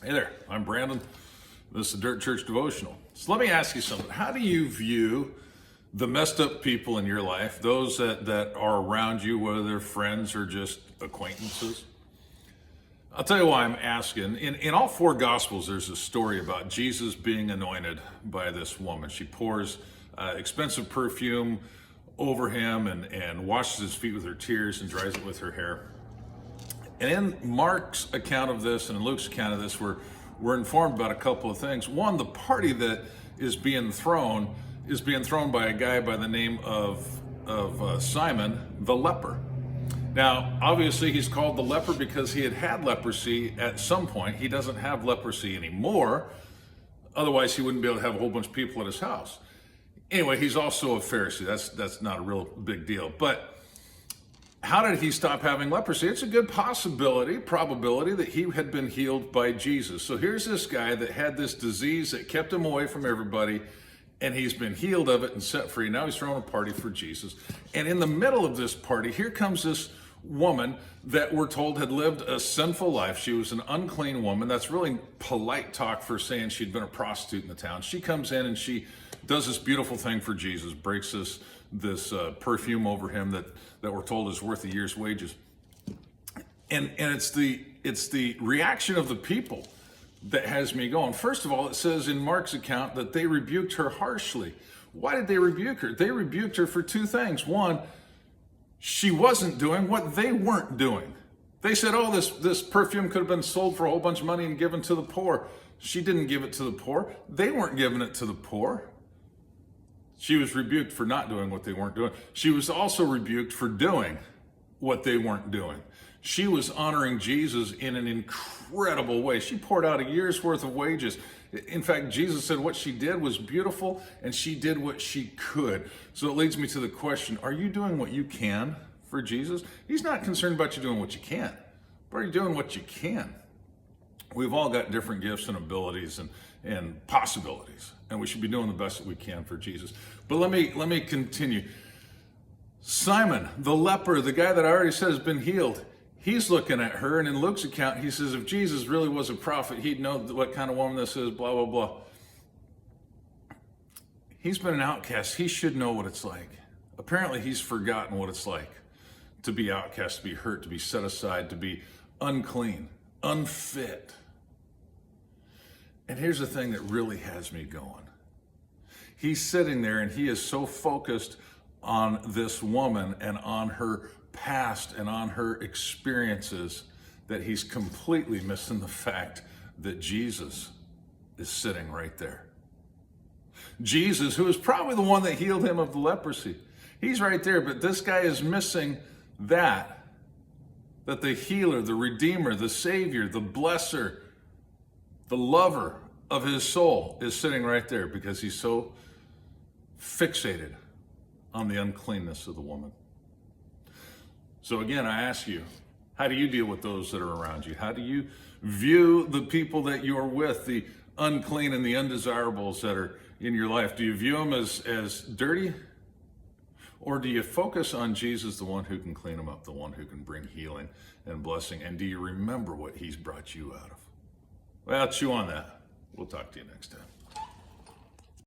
Hey there, I'm Brandon. This is the Dirt Church Devotional. So let me ask you something. How do you view the messed up people in your life, those that are around you, whether they're friends or just acquaintances? I'll tell you why I'm asking. In all four Gospels, there's a story about Jesus being anointed by this woman. She pours expensive perfume over him and washes his feet with her tears and dries it with her hair. And in Mark's account of this and in Luke's account of this, we're informed about a couple of things. One, the party that is being thrown by a guy by the name of Simon the leper. Now, obviously, he's called the leper because he had leprosy at some point. He doesn't have leprosy anymore. Otherwise, he wouldn't be able to have a whole bunch of people at his house. Anyway, he's also a Pharisee. That's not a real big deal. But how did he stop having leprosy? It's a good probability that he had been healed by Jesus. So here's this guy that had this disease that kept him away from everybody, and he's been healed of it and set free. Now he's throwing a party for Jesus. And in the middle of this party, here comes this woman that we're told had lived a sinful life. She was an unclean woman. That's really polite talk for saying she'd been a prostitute in the town. She comes in and she does this beautiful thing for Jesus, breaks this perfume over him that we're told is worth a year's wages. And it's the reaction of the people that has me going. First of all, it says in Mark's account that they rebuked her harshly. Why did they rebuke her? They rebuked her for two things. One, she wasn't doing what they weren't doing. They said, oh, this perfume could have been sold for a whole bunch of money and given to the poor. She didn't give it to the poor. They weren't giving it to the poor. She was rebuked for not doing what they weren't doing. She was also rebuked for doing what they weren't doing. She was honoring Jesus in an incredible way. She poured out a year's worth of wages. In fact, Jesus said what she did was beautiful, and she did what she could. So it leads me to the question, are you doing what you can for Jesus? He's not concerned about you doing what you can't, but are you doing what you can? We've all got different gifts and abilities and possibilities, and we should be doing the best that we can for Jesus. But let me continue. Simon, the leper, the guy that I already said has been healed, he's looking at her, and in Luke's account, he says, if Jesus really was a prophet, he'd know what kind of woman this is, blah, blah, blah. He's been an outcast. He should know what it's like. Apparently, he's forgotten what it's like to be outcast, to be hurt, to be set aside, to be unclean, unfit. And here's the thing that really has me going. He's sitting there and he is so focused on this woman and on her past and on her experiences that he's completely missing the fact that Jesus is sitting right there. Jesus, who is probably the one that healed him of the leprosy, he's right there, but this guy is missing that the healer, the redeemer, the savior, the blesser, the lover of his soul is sitting right there because he's so fixated on the uncleanness of the woman. So again, I ask you, how do you deal with those that are around you? How do you view the people that you're with, the unclean and the undesirables that are in your life? Do you view them as dirty? Or do you focus on Jesus, the one who can clean them up, the one who can bring healing and blessing? And do you remember what he's brought you out of? Well, chew on that. We'll talk to you next time.